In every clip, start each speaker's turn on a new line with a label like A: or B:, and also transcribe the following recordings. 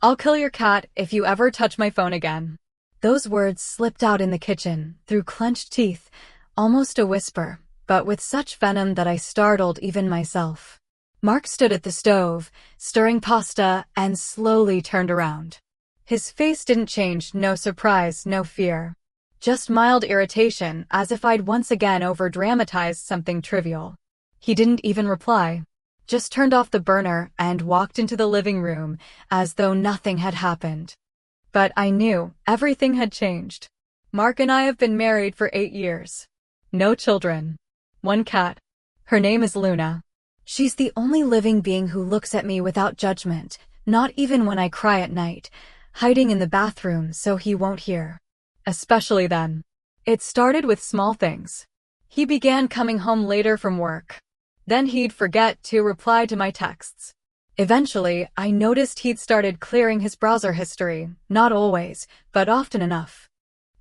A: I'll kill your cat if you ever touch my phone again. Those words slipped out in the kitchen, through clenched teeth, almost a whisper, but with such venom that I startled even myself. Mark stood at the stove, stirring pasta, and slowly turned around. His face didn't change, no surprise, no fear. Just mild irritation, as if I'd once again over-dramatized something trivial. He didn't even reply. Just turned off the burner and walked into the living room, as though nothing had happened. But I knew everything had changed. Mark and I have been married for 8 years. No children. One cat. Her name is Luna. She's the only living being who looks at me without judgment, not even when I cry at night, hiding in the bathroom so he won't hear. Especially then. It started with small things. He began coming home later from work. Then he'd forget to reply to my texts. Eventually, I noticed he'd started clearing his browser history, not always, but often enough.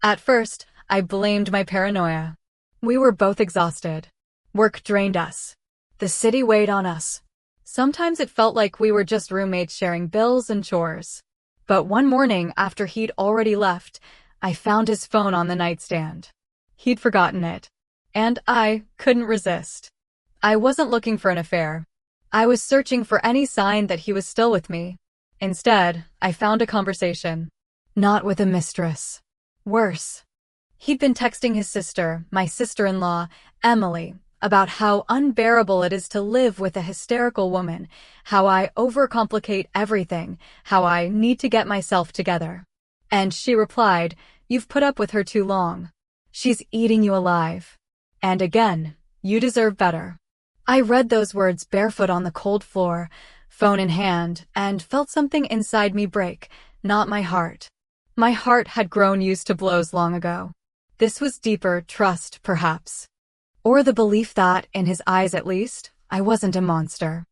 A: At first, I blamed my paranoia. We were both exhausted. Work drained us. The city weighed on us. Sometimes it felt like we were just roommates sharing bills and chores. But one morning after he'd already left, I found his phone on the nightstand. He'd forgotten it. And I couldn't resist. I wasn't looking for an affair. I was searching for any sign that he was still with me. Instead, I found a conversation. Not with a mistress. Worse. He'd been texting his sister, my sister-in-law, Emily, about how unbearable it is to live with a hysterical woman, how I overcomplicate everything, how I need to get myself together. And she replied, "You've put up with her too long. She's eating you alive. And again, you deserve better." I read those words barefoot on the cold floor, phone in hand, and felt something inside me break, not my heart. My heart had grown used to blows long ago. This was deeper trust, perhaps. Or the belief that, in his eyes at least, I wasn't a monster.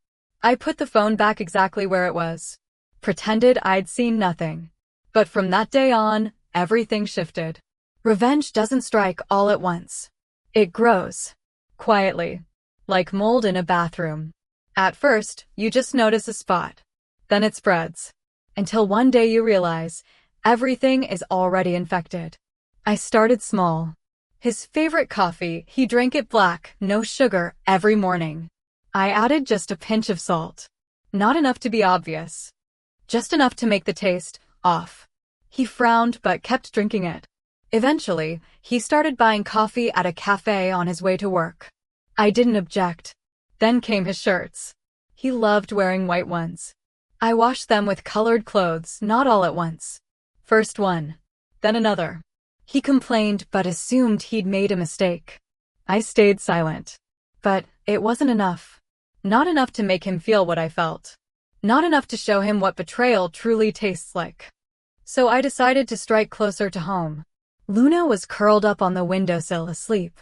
A: I put the phone back exactly where it was. Pretended I'd seen nothing. But from that day on, everything shifted. Revenge doesn't strike all at once. It grows. Quietly. Like mold in a bathroom. At first, you just notice a spot. Then it spreads. Until one day you realize, everything is already infected. I started small. His favorite coffee, he drank it black, no sugar, every morning. I added just a pinch of salt. Not enough to be obvious. Just enough to make the taste off. He frowned but kept drinking it. Eventually, he started buying coffee at a cafe on his way to work. I didn't object. Then came his shirts. He loved wearing white ones. I washed them with colored clothes, not all at once. First one. Then another. He complained but assumed he'd made a mistake. I stayed silent. But it wasn't enough. Not enough to make him feel what I felt. Not enough to show him what betrayal truly tastes like. So I decided to strike closer to home. Luna was curled up on the windowsill asleep.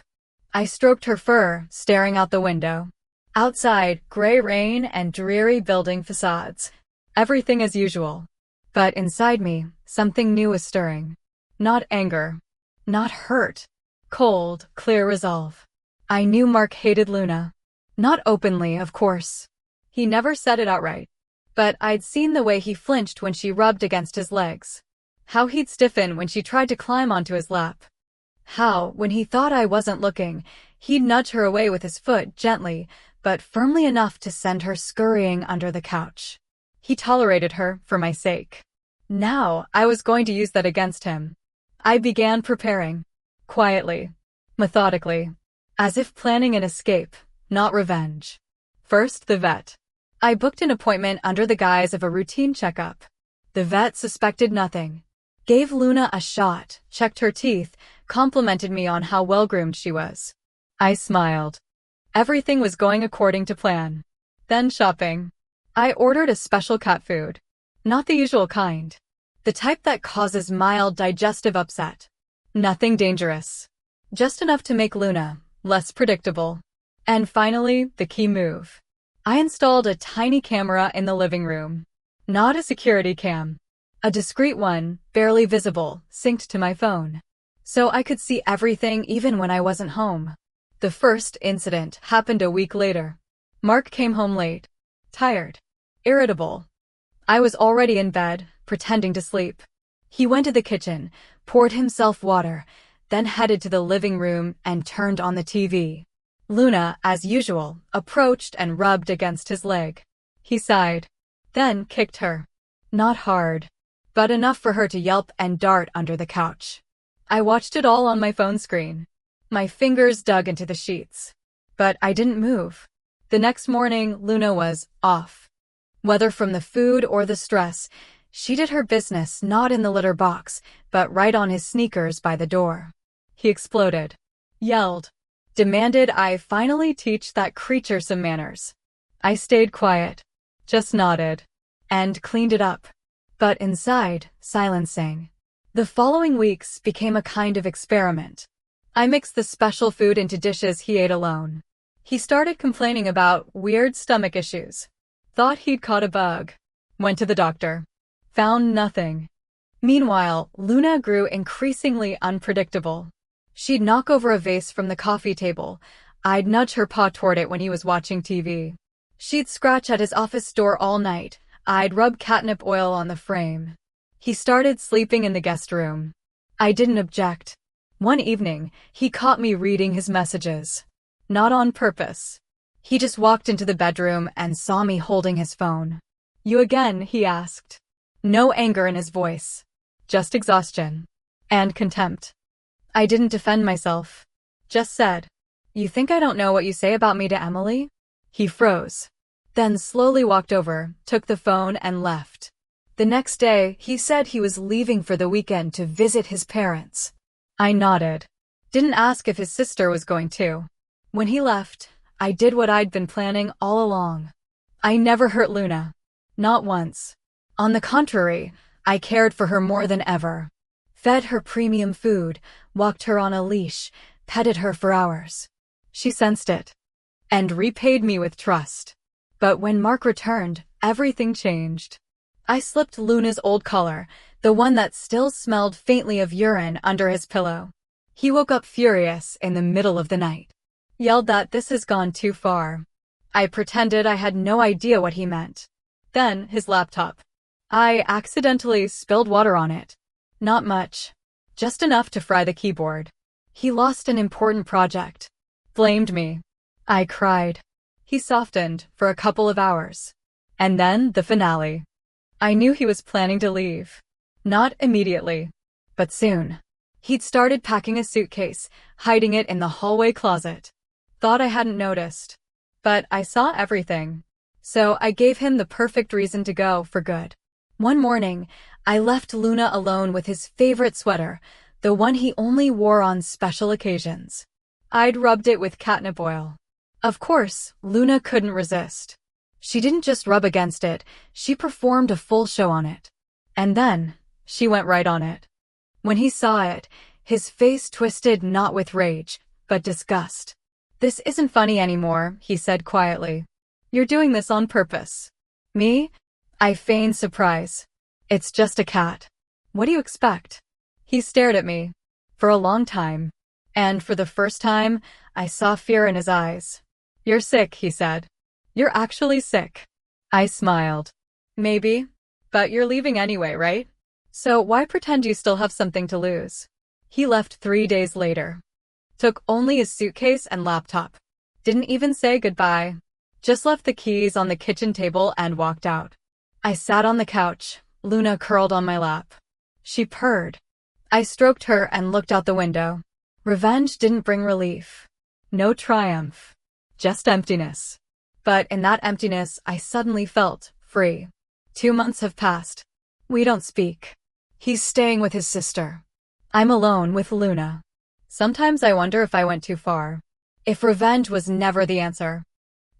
A: I stroked her fur, staring out the window. Outside, gray rain and dreary building facades. Everything as usual. But inside me, something new was stirring. Not anger. Not hurt. Cold, clear resolve. I knew Mark hated Luna. Not openly, of course. He never said it outright. But I'd seen the way he flinched when she rubbed against his legs. How he'd stiffen when she tried to climb onto his lap. How, when he thought I wasn't looking, he'd nudge her away with his foot gently, but firmly enough to send her scurrying under the couch. He tolerated her for my sake. Now, I was going to use that against him. I began preparing. Quietly. Methodically. As if planning an escape, not revenge. First, the vet. I booked an appointment under the guise of a routine checkup. The vet suspected nothing. Gave Luna a shot, checked her teeth, complimented me on how well-groomed she was. I smiled. Everything was going according to plan. Then shopping. I ordered a special cat food. Not the usual kind. The type that causes mild digestive upset. Nothing dangerous. Just enough to make Luna less predictable. And finally, the key move. I installed a tiny camera in the living room. Not a security cam. A discreet one, barely visible, synced to my phone. So I could see everything even when I wasn't home. The first incident happened a week later. Mark came home late. Tired. Irritable. I was already in bed, pretending to sleep. He went to the kitchen, poured himself water, then headed to the living room and turned on the TV. Luna, as usual, approached and rubbed against his leg. He sighed, then kicked her. Not hard, but enough for her to yelp and dart under the couch. I watched it all on my phone screen. My fingers dug into the sheets. But I didn't move. The next morning, Luna was off. Whether from the food or the stress, she did her business not in the litter box, but right on his sneakers by the door. He exploded, yelled, demanded I finally teach that creature some manners. I stayed quiet, just nodded, and cleaned it up. But inside, silence sang. The following weeks became a kind of experiment. I mixed the special food into dishes he ate alone. He started complaining about weird stomach issues. Thought he'd caught a bug. Went to the doctor. Found nothing. Meanwhile, Luna grew increasingly unpredictable. She'd knock over a vase from the coffee table. I'd nudge her paw toward it when he was watching TV. She'd scratch at his office door all night. I'd rub catnip oil on the frame. He started sleeping in the guest room. I didn't object. One evening, he caught me reading his messages. Not on purpose. He just walked into the bedroom and saw me holding his phone. "You again?" he asked. No anger in his voice. Just exhaustion. And contempt. I didn't defend myself. Just said, "You think I don't know what you say about me to Emily?" He froze. Then slowly walked over, took the phone and left. The next day, he said he was leaving for the weekend to visit his parents. I nodded. Didn't ask if his sister was going too. When he left, I did what I'd been planning all along. I never hurt Luna. Not once. On the contrary, I cared for her more than ever. Fed her premium food, walked her on a leash, petted her for hours. She sensed it. And repaid me with trust. But when Mark returned, everything changed. I slipped Luna's old collar, the one that still smelled faintly of urine, under his pillow. He woke up furious in the middle of the night. Yelled that this has gone too far. I pretended I had no idea what he meant. Then, his laptop. I accidentally spilled water on it. Not much. Just enough to fry the keyboard. He lost an important project. Blamed me. I cried. He softened for a couple of hours. And then the finale. I knew he was planning to leave. Not immediately. But soon. He'd started packing a suitcase, hiding it in the hallway closet. Thought I hadn't noticed. But I saw everything. So I gave him the perfect reason to go for good. One morning, I left Luna alone with his favorite sweater, the one he only wore on special occasions. I'd rubbed it with catnip oil. Of course, Luna couldn't resist. She didn't just rub against it, she performed a full show on it. And then, she went right on it. When he saw it, his face twisted not with rage, but disgust. "This isn't funny anymore," he said quietly. "You're doing this on purpose." Me? I feigned surprise. "It's just a cat. What do you expect?" He stared at me. For a long time. And for the first time, I saw fear in his eyes. "You're sick," he said. "You're actually sick." I smiled. "Maybe. But you're leaving anyway, right? So why pretend you still have something to lose?" He left 3 days later. Took only his suitcase and laptop. Didn't even say goodbye. Just left the keys on the kitchen table and walked out. I sat on the couch, Luna curled on my lap. She purred. I stroked her and looked out the window. Revenge didn't bring relief. No triumph. Just emptiness. But in that emptiness, I suddenly felt free. 2 months have passed. We don't speak. He's staying with his sister. I'm alone with Luna. Sometimes I wonder if I went too far. If revenge was never the answer.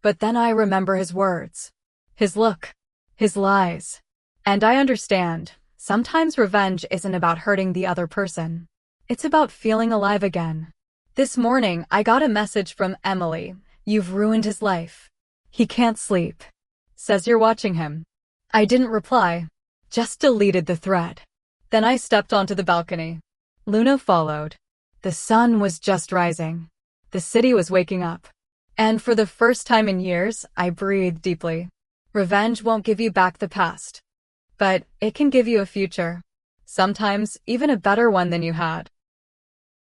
A: But then I remember his words. His look. His lies. And I understand. Sometimes revenge isn't about hurting the other person. It's about feeling alive again. This morning, I got a message from Emily. "You've ruined his life. He can't sleep. Says you're watching him." I didn't reply. Just deleted the thread. Then I stepped onto the balcony. Luna followed. The sun was just rising. The city was waking up. And for the first time in years, I breathed deeply. Revenge won't give you back the past. but it can give you a future. Sometimes even a better one than you had.